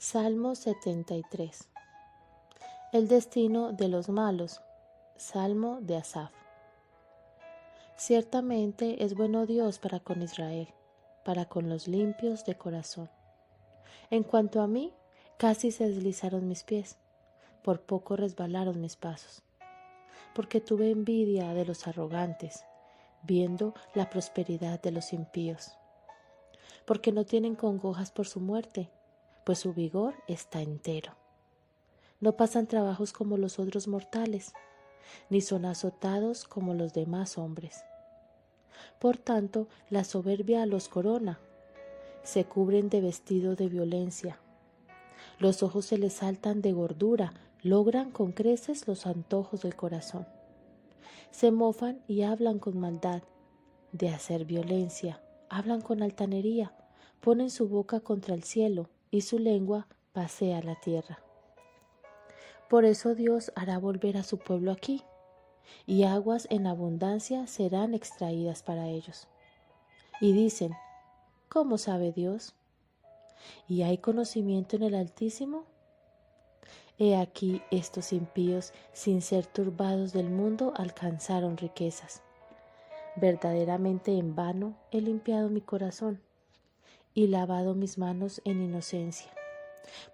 Salmo 73. El destino de los malos. Salmo de Asaf. Ciertamente es bueno Dios para con Israel, para con los limpios de corazón. En cuanto a mí, casi se deslizaron mis pies, por poco resbalaron mis pasos, porque tuve envidia de los arrogantes, viendo la prosperidad de los impíos, porque no tienen congojas por su muerte, pues su vigor está entero. No pasan trabajos como los otros mortales, ni son azotados como los demás hombres. Por tanto, la soberbia los corona, se cubren de vestido de violencia. Los ojos se les saltan de gordura, logran con creces los antojos del corazón. Se mofan y hablan con maldad, de hacer violencia, hablan con altanería, ponen su boca contra el cielo y su lengua pasea la tierra. Por eso Dios hará volver a su pueblo aquí, y aguas en abundancia serán extraídas para ellos. Y dicen, ¿cómo sabe Dios? ¿Y hay conocimiento en el Altísimo? He aquí estos impíos, sin ser turbados del mundo, alcanzaron riquezas. Verdaderamente en vano he limpiado mi corazón y lavado mis manos en inocencia,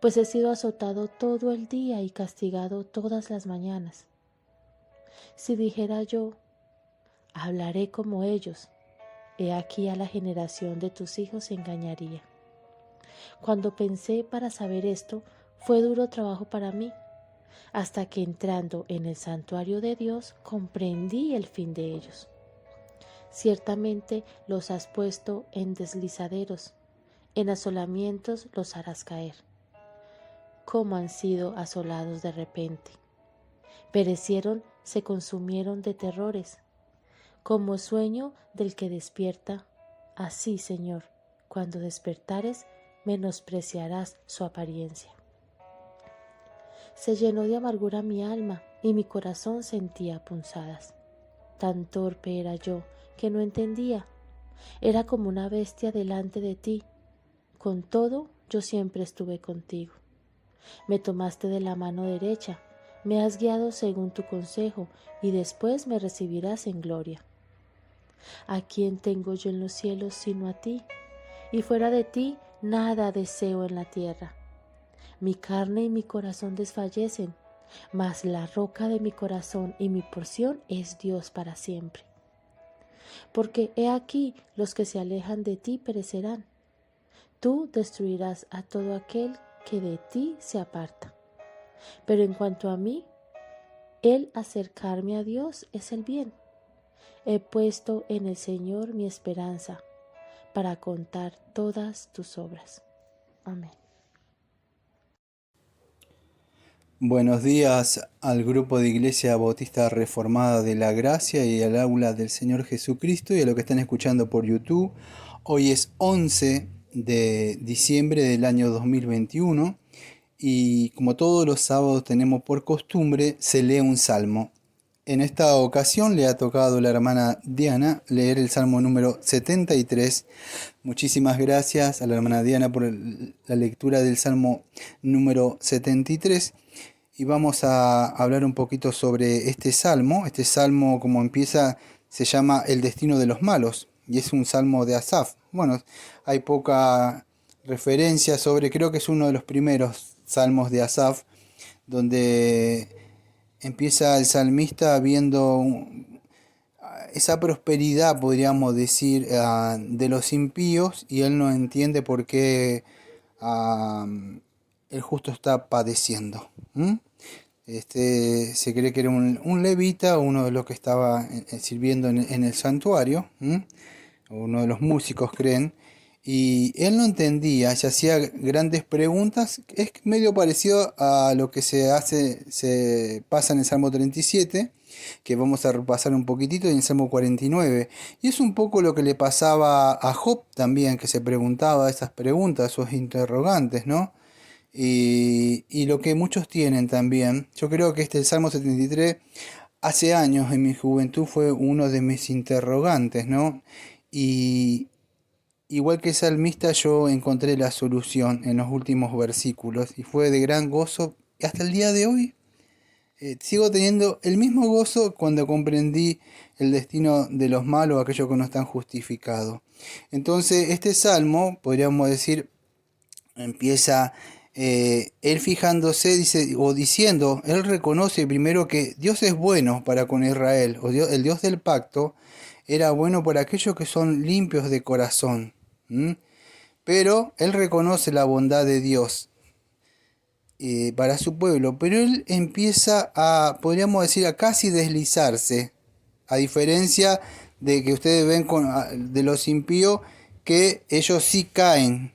pues he sido azotado todo el día y castigado todas las mañanas. Si dijera yo, hablaré como ellos, he aquí a la generación de tus hijos engañaría. Cuando pensé para saber esto, fue duro trabajo para mí, hasta que entrando en el santuario de Dios comprendí el fin de ellos. Ciertamente los has puesto en deslizaderos, en asolamientos los harás caer. Cómo han sido asolados de repente. Perecieron, se consumieron de terrores. Como sueño del que despierta, así, Señor, cuando despertares, menospreciarás su apariencia. Se llenó de amargura mi alma, y mi corazón sentía punzadas. Tan torpe era yo, que no entendía. Era como una bestia delante de ti. Con todo, yo siempre estuve contigo. Me tomaste de la mano derecha, me has guiado según tu consejo, y después me recibirás en gloria. ¿A quién tengo yo en los cielos sino a ti? Y fuera de ti nada deseo en la tierra. Mi carne y mi corazón desfallecen, mas la roca de mi corazón y mi porción es Dios para siempre. Porque he aquí los que se alejan de ti perecerán. Tú destruirás a todo aquel que de ti se aparta. Pero en cuanto a mí, el acercarme a Dios es el bien. He puesto en el Señor mi esperanza para contar todas tus obras. Amén. Buenos días al grupo de Iglesia Bautista Reformada de la Gracia y al aula del Señor Jesucristo y a los que están escuchando por YouTube. Hoy es 11 de diciembre del año 2021 y como todos los sábados tenemos por costumbre, se lee un salmo. En esta ocasión le ha tocado a la hermana Diana leer el salmo número 73. Muchísimas gracias a la hermana Diana por la lectura del salmo número 73. Y vamos a hablar un poquito sobre este salmo. Este salmo, como empieza, se llama El destino de los malos y es un salmo de Asaf. Bueno, hay poca referencia sobre, creo que es uno de los primeros salmos de Asaf, donde empieza el salmista viendo esa prosperidad, podríamos decir, de los impíos, y él no entiende por qué el justo está padeciendo. Se cree que era un levita, uno de los que estaba sirviendo en el santuario, uno de los músicos creen, y él no entendía, se hacía grandes preguntas. Es medio parecido a lo que se pasa en el Salmo 37, que vamos a repasar un poquitito, y en el Salmo 49. Y es un poco lo que le pasaba a Job también, que se preguntaba esas preguntas, esos interrogantes, ¿no? Y lo que muchos tienen también. Yo creo que el Salmo 73, hace años en mi juventud, fue uno de mis interrogantes, ¿no? Y igual que el salmista, yo encontré la solución en los últimos versículos y fue de gran gozo. Hasta el día de hoy sigo teniendo el mismo gozo cuando comprendí el destino de los malos, aquellos que no están justificados. Entonces, este salmo, podríamos decir, empieza él fijándose, dice, o diciendo, él reconoce primero que Dios es bueno para con Israel, o Dios, el Dios del pacto era bueno para aquellos que son limpios de corazón. Pero él reconoce la bondad de Dios para su pueblo, pero él empieza a, podríamos decir, a casi deslizarse, a diferencia de que ustedes ven de los impíos, que ellos sí caen.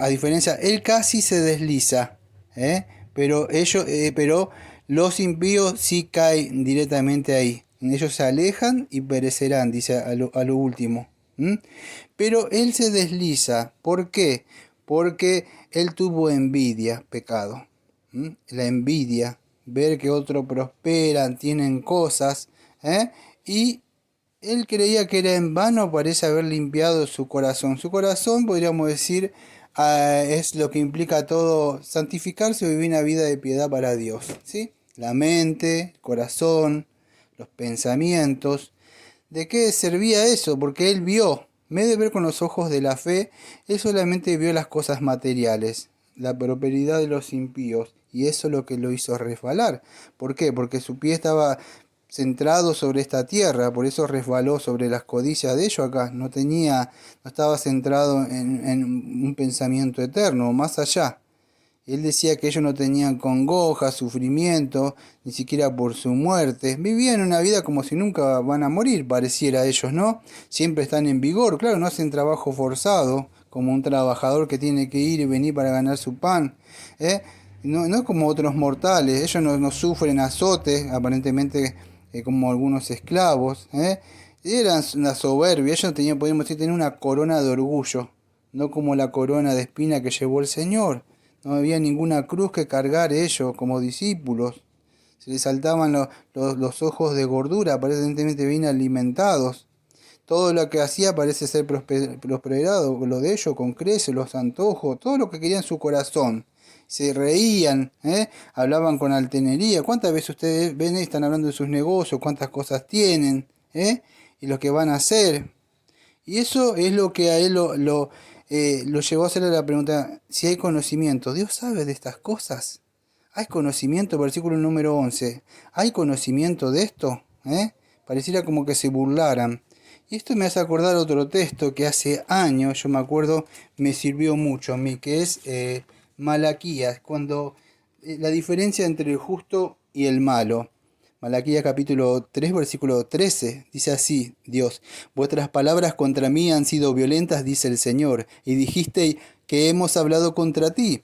A diferencia, él casi se desliza, pero los impíos sí caen directamente ahí. Ellos se alejan y perecerán, dice a lo último. Pero él se desliza. ¿Por qué? Porque él tuvo envidia, pecado. La envidia, ver que otros prosperan, tienen cosas, y él creía que era en vano, parece haber limpiado su corazón. Su corazón, podríamos decir, es lo que implica todo santificarse o vivir una vida de piedad para Dios, ¿sí? La mente, el corazón, los pensamientos. ¿De qué servía eso? Porque él vio, en vez de ver con los ojos de la fe, él solamente vio las cosas materiales, la prosperidad de los impíos, y eso es lo que lo hizo resbalar. ¿Por qué? Porque su pie estaba centrado sobre esta tierra, por eso resbaló sobre las codicias de ellos acá, no estaba centrado en un pensamiento eterno, más allá. Él decía que ellos no tenían congoja, sufrimiento, ni siquiera por su muerte. Vivían una vida como si nunca van a morir, pareciera a ellos, ¿no? Siempre están en vigor, claro, no hacen trabajo forzado, como un trabajador que tiene que ir y venir para ganar su pan, No es como otros mortales, ellos no sufren azotes, aparentemente como algunos esclavos, Eran una soberbia, ellos tenían, podríamos decir, tener una corona de orgullo, no como la corona de espina que llevó el Señor. No había ninguna cruz que cargar ellos como discípulos. Se les saltaban los ojos de gordura, aparentemente bien alimentados. Todo lo que hacía parece ser prosperado, lo de ellos con creces, los antojos, todo lo que quería en su corazón. Se reían, hablaban con altanería. ¿Cuántas veces ustedes ven y están hablando de sus negocios? ¿Cuántas cosas tienen? Y lo que van a hacer. Y eso es lo que a él lo llevó a hacerle la pregunta, si hay conocimiento. ¿Dios sabe de estas cosas? ¿Hay conocimiento? Versículo número 11. ¿Hay conocimiento de esto? Pareciera como que se burlaran. Y esto me hace acordar otro texto que hace años, yo me acuerdo, me sirvió mucho a mí, que es Malaquías, cuando la diferencia entre el justo y el malo. Malaquías capítulo 3, versículo 13, dice así, Dios, vuestras palabras contra mí han sido violentas, dice el Señor, y dijiste que hemos hablado contra ti.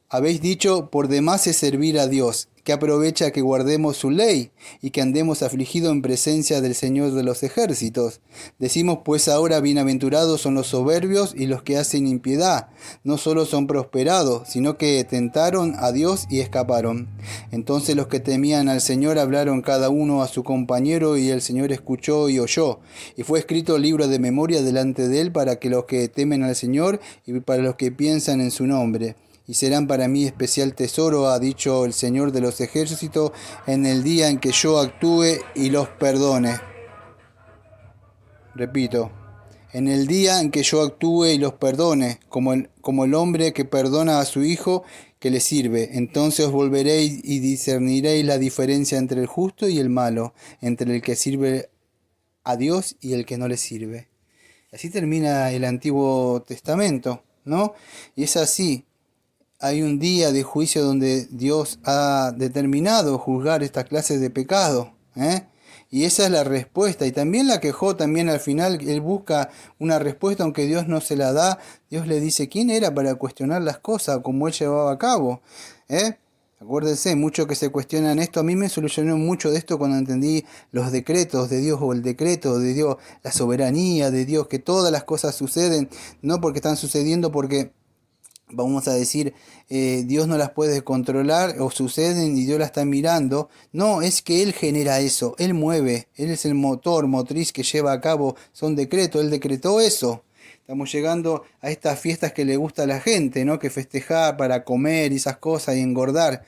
Habéis dicho, por demás es servir a Dios, que aprovecha que guardemos su ley y que andemos afligidos en presencia del Señor de los ejércitos. Decimos pues ahora, bienaventurados son los soberbios y los que hacen impiedad. No solo son prosperados, sino que tentaron a Dios y escaparon. Entonces los que temían al Señor hablaron cada uno a su compañero y el Señor escuchó y oyó. Y fue escrito el libro de memoria delante de él para que los que temen al Señor y para los que piensan en su nombre. Y serán para mí especial tesoro, ha dicho el Señor de los ejércitos, en el día en que yo actúe y los perdone. Repito, en el día en que yo actúe y los perdone, como el hombre que perdona a su hijo que le sirve. Entonces os volveréis y discerniréis la diferencia entre el justo y el malo, entre el que sirve a Dios y el que no le sirve. Así termina el Antiguo Testamento, ¿no? Y es así. Hay un día de juicio donde Dios ha determinado juzgar estas clases de pecado, Y esa es la respuesta. Y también la quejó, también al final, él busca una respuesta, aunque Dios no se la da. Dios le dice quién era para cuestionar las cosas, como él llevaba a cabo. Acuérdense, muchos que se cuestionan esto, a mí me solucionó mucho de esto cuando entendí los decretos de Dios o el decreto de Dios, la soberanía de Dios, que todas las cosas suceden, no porque están sucediendo porque vamos a decir, Dios no las puede controlar o suceden y Dios las está mirando. No, es que Él genera eso, Él mueve, Él es el motriz que lleva a cabo, son decretos, Él decretó eso. Estamos llegando a estas fiestas que le gusta a la gente, ¿no? Que festejar para comer y esas cosas y engordar.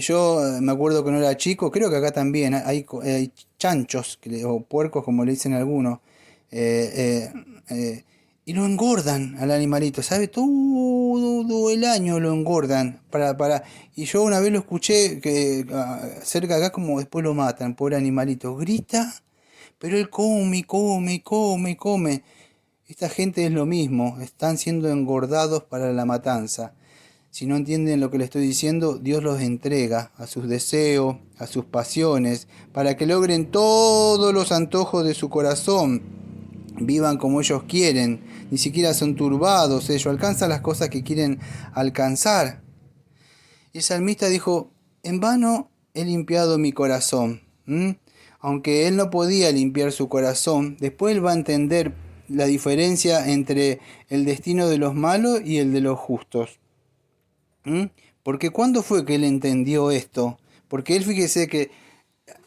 Yo me acuerdo que no era chico, creo que acá también hay chanchos o puercos como le dicen algunos. eh, y lo engordan al animalito, ¿sabe? Todo el año lo engordan. Y yo una vez lo escuché que cerca de acá como después lo matan, pobre animalito. Grita, pero él come, come, come, come. Esta gente es lo mismo, están siendo engordados para la matanza. Si no entienden lo que le estoy diciendo, Dios los entrega a sus deseos, a sus pasiones, para que logren todos los antojos de su corazón. Vivan como ellos quieren, ni siquiera son turbados, ellos alcanzan las cosas que quieren alcanzar. Y el salmista dijo, en vano he limpiado mi corazón. Aunque él no podía limpiar su corazón, después él va a entender la diferencia entre el destino de los malos y el de los justos. Porque ¿cuándo fue que él entendió esto? Porque él, fíjese que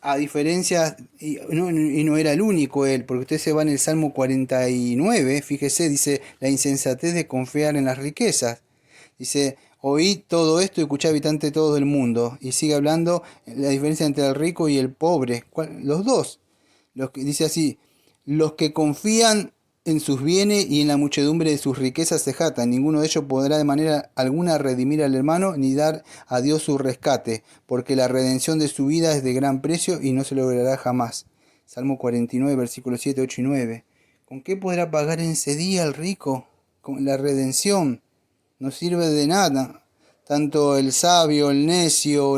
a diferencia, y no era el único él, porque usted se va en el Salmo 49, fíjese, dice, la insensatez de confiar en las riquezas. Dice, oí todo esto y escuché habitante de todo el mundo. Y sigue hablando la diferencia entre el rico y el pobre. Los dos. Dice así, los que confían en sus bienes y en la muchedumbre de sus riquezas se jactan. Ninguno de ellos podrá de manera alguna redimir al hermano ni dar a Dios su rescate, porque la redención de su vida es de gran precio y no se logrará jamás. Salmo 49, versículos 7, 8 y 9. ¿Con qué podrá pagar en ese día el rico? Con la redención. No sirve de nada. Tanto el sabio, el necio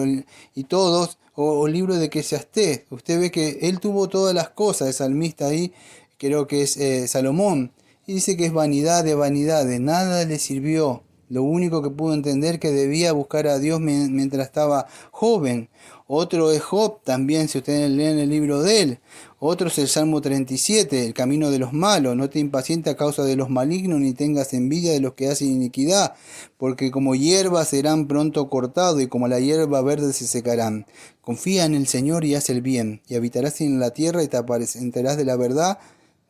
y todos, o libro de Eclesiastés. Usted ve que él tuvo todas las cosas, el salmista ahí, creo que es Salomón, y dice que es vanidad de vanidades, nada le sirvió. Lo único que pudo entender que debía buscar a Dios mientras estaba joven. Otro es Job, también si ustedes leen el libro de él. Otro es el Salmo 37, el camino de los malos. No te impacientes a causa de los malignos, ni tengas envidia de los que hacen iniquidad, porque como hierba serán pronto cortados, y como la hierba verde se secarán. Confía en el Señor y haz el bien, y habitarás en la tierra y te apacentarás de la verdad.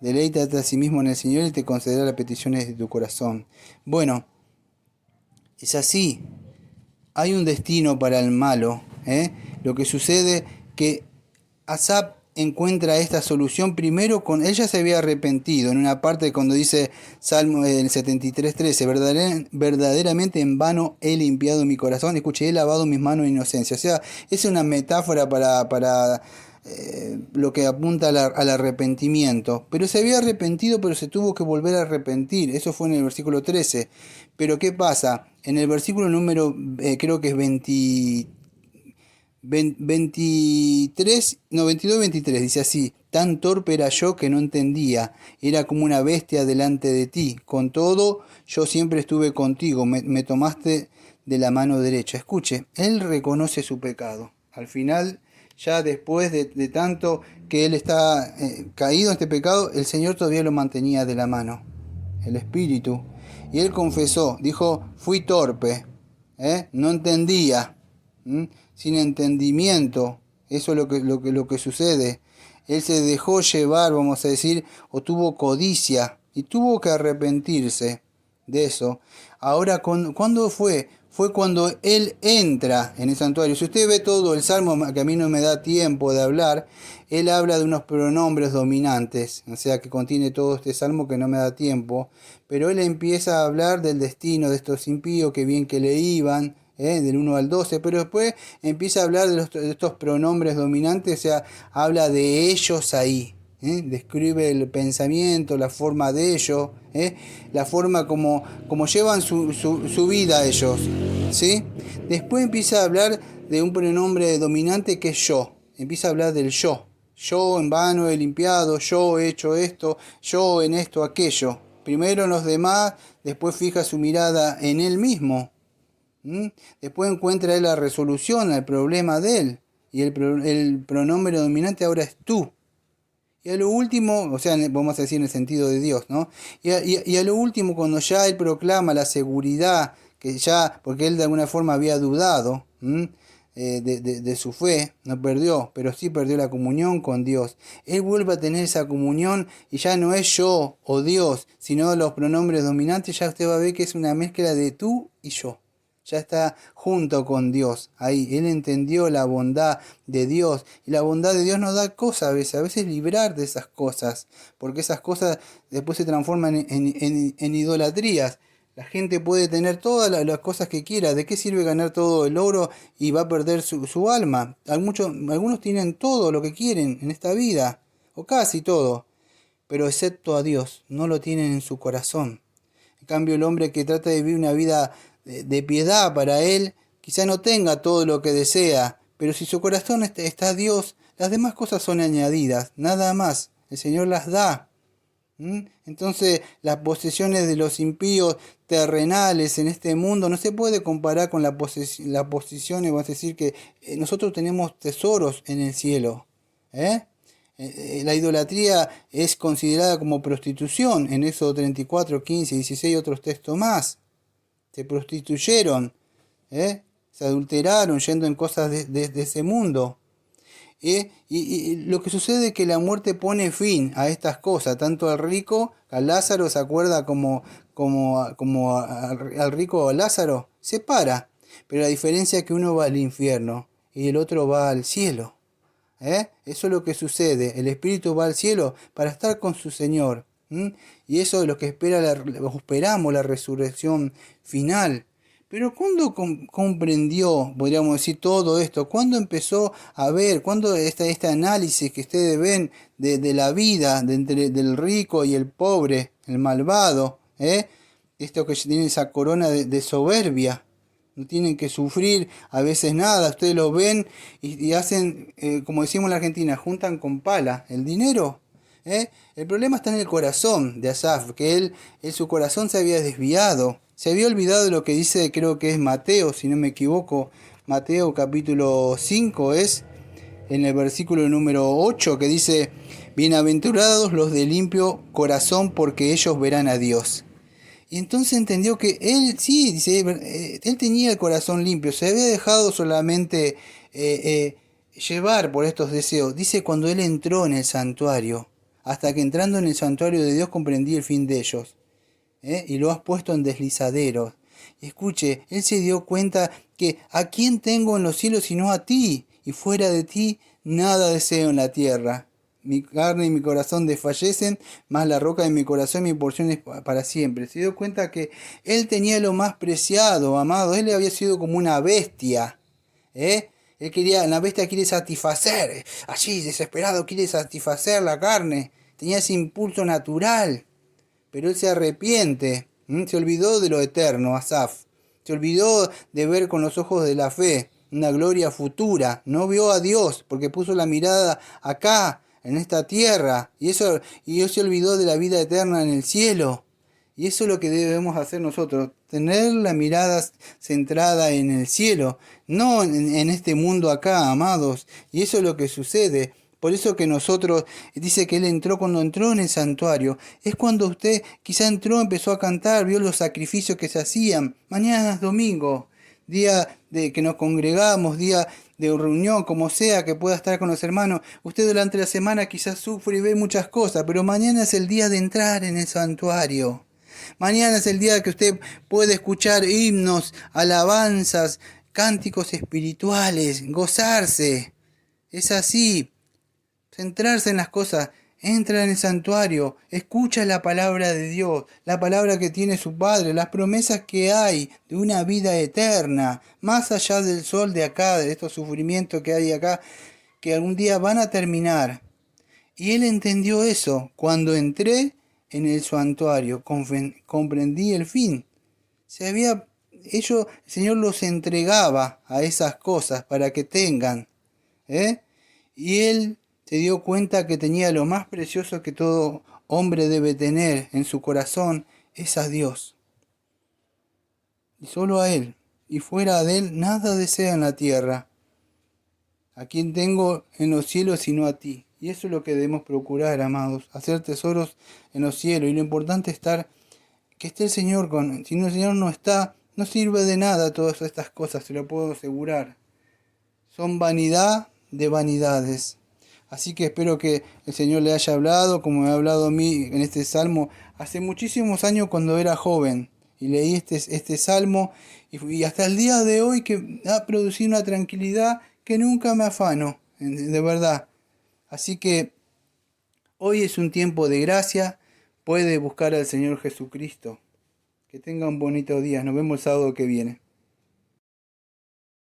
Deleítate a sí mismo en el Señor y te concederá las peticiones de tu corazón. Bueno, es así. Hay un destino para el malo. Lo que sucede que Asaf encuentra esta solución primero con ella se había arrepentido en una parte cuando dice Salmo el 73:13, verdaderamente en vano he limpiado mi corazón, escuche, he lavado mis manos en inocencia. O sea, es una metáfora para lo que apunta al arrepentimiento. Pero se había arrepentido, pero se tuvo que volver a arrepentir. Eso fue en el versículo 13. Pero ¿qué pasa? En el versículo número, creo que es 22-23, dice así, tan torpe era yo que no entendía, era como una bestia delante de ti, con todo yo siempre estuve contigo, me tomaste de la mano derecha. Escuche, él reconoce su pecado, al final, ya después de tanto que él está caído en este pecado, el Señor todavía lo mantenía de la mano, el Espíritu, y él confesó, dijo, fui torpe, no entendía, sin entendimiento. Eso es lo que sucede. Él se dejó llevar, vamos a decir, o tuvo codicia y tuvo que arrepentirse de eso. Ahora, ¿cuándo fue? Fue cuando él entra en el santuario. Si usted ve todo el Salmo, que a mí no me da tiempo de hablar, él habla de unos pronombres dominantes, o sea que contiene todo este Salmo que no me da tiempo, pero él empieza a hablar del destino de estos impíos, que bien que le iban, del 1 al 12, pero después empieza a hablar de estos pronombres dominantes, o sea, habla de ellos ahí, describe el pensamiento, la forma de ellos, la forma como llevan su vida ellos, ¿sí? Después empieza a hablar de un pronombre dominante que es yo, empieza a hablar del yo. Yo en vano he limpiado, yo he hecho esto, yo en esto, aquello. Primero en los demás, después fija su mirada en él mismo. Después encuentra él la resolución al problema de él. Y el pronombre dominante ahora es tú. Y a lo último, o sea, vamos a decir en el sentido de Dios, ¿no? Y a lo último, cuando ya él proclama la seguridad, que ya, porque él de alguna forma había dudado, de su fe, no perdió, pero sí perdió la comunión con Dios. Él vuelve a tener esa comunión y ya no es yo o Dios, sino los pronombres dominantes. Ya usted va a ver que es una mezcla de tú y yo. Ya está junto con Dios. Ahí, él entendió la bondad de Dios. Y la bondad de Dios nos da cosas a veces librar de esas cosas. Porque esas cosas después se transforman en idolatrías. La gente puede tener todas las cosas que quiera. ¿De qué sirve ganar todo el oro y va a perder su alma? Algunos tienen todo lo que quieren en esta vida. O casi todo. Pero excepto a Dios. No lo tienen en su corazón. En cambio, el hombre que trata de vivir una vida de piedad para él, quizá no tenga todo lo que desea, pero si su corazón está Dios, las demás cosas son añadidas, nada más. El Señor las da. Entonces, las posesiones de los impíos terrenales en este mundo no se puede comparar con las posiciones, vamos a decir que nosotros tenemos tesoros en el cielo. La idolatría es considerada como prostitución en Éxodo 34, 15, 16 y otros textos más. Se prostituyeron, se adulteraron yendo en cosas de ese mundo. Y lo que sucede es que la muerte pone fin a estas cosas, tanto al rico, a Lázaro, se acuerda como al rico o a Lázaro, se para. Pero la diferencia es que uno va al infierno y el otro va al cielo. Eso es lo que sucede. El espíritu va al cielo para estar con su Señor. Y eso es lo que esperamos, la resurrección final. Pero ¿cuándo comprendió, podríamos decir, todo esto? ¿Cuándo empezó a ver? ¿Cuándo este análisis que ustedes ven de la vida del rico y el pobre, el malvado? Esto que tiene esa corona de soberbia. No tienen que sufrir a veces nada. Ustedes lo ven y hacen, como decimos en la Argentina, juntan con pala el dinero. El problema está en el corazón de Asaf, que él su corazón se había desviado. Se había olvidado de lo que dice, creo que es Mateo, si no me equivoco. Mateo capítulo 5 es, en el versículo número 8, que dice: bienaventurados los de limpio corazón, porque ellos verán a Dios. Y entonces entendió que él, sí, dice, él tenía el corazón limpio, se había dejado solamente llevar por estos deseos. Dice cuando él entró en el santuario, hasta que entrando en el santuario de Dios comprendí el fin de ellos. Y lo has puesto en deslizaderos. Y escuche, él se dio cuenta que ¿a quién tengo en los cielos sino a ti? Y fuera de ti nada deseo en la tierra. Mi carne y mi corazón desfallecen, mas la roca de mi corazón mi porción es para siempre. Se dio cuenta que él tenía lo más preciado, amado. Él había sido como una bestia. La bestia quiere satisfacer, allí desesperado quiere satisfacer la carne. Tenía ese impulso natural. Pero él se arrepiente. Se olvidó de lo eterno, Asaf. Se olvidó de ver con los ojos de la fe una gloria futura. No vio a Dios porque puso la mirada acá, en esta tierra. Y él se olvidó de la vida eterna en el cielo. Y eso es lo que debemos hacer nosotros. Tener la mirada centrada en el cielo. No en este mundo acá, amados. Y eso es lo que sucede. Por eso que nosotros, dice que él cuando entró en el santuario, es cuando usted quizá empezó a cantar, vio los sacrificios que se hacían. Mañana es domingo, día de que nos congregamos, día de reunión, como sea, que pueda estar con los hermanos. Usted durante la semana quizás sufre y ve muchas cosas, pero mañana es el día de entrar en el santuario. Mañana es el día que usted puede escuchar himnos, alabanzas, cánticos espirituales, gozarse. Es así. Centrarse en las cosas, entra en el santuario, escucha la palabra de Dios, la palabra que tiene su Padre, las promesas que hay de una vida eterna, más allá del sol de acá, de estos sufrimientos que hay acá, que algún día van a terminar. Y él entendió eso. Cuando entré en el santuario, comprendí el fin. El Señor los entregaba a esas cosas para que tengan. Y él se dio cuenta que tenía lo más precioso que todo hombre debe tener en su corazón, es a Dios. Y solo a Él. Y fuera de Él nada desea en la tierra. A quien tengo en los cielos sino a ti. Y eso es lo que debemos procurar, amados. Hacer tesoros en los cielos. Y lo importante es que esté el Señor con. Si el Señor no está, no sirve de nada todas estas cosas, se lo puedo asegurar. son vanidad de vanidades. Así que espero que el Señor le haya hablado, como me ha hablado a mí en este salmo, hace muchísimos años cuando era joven. Y leí este salmo y hasta el día de hoy que ha producido una tranquilidad que nunca me afano, de verdad. Así que hoy es un tiempo de gracia, puede buscar al Señor Jesucristo. Que tenga un bonito día, nos vemos el sábado que viene.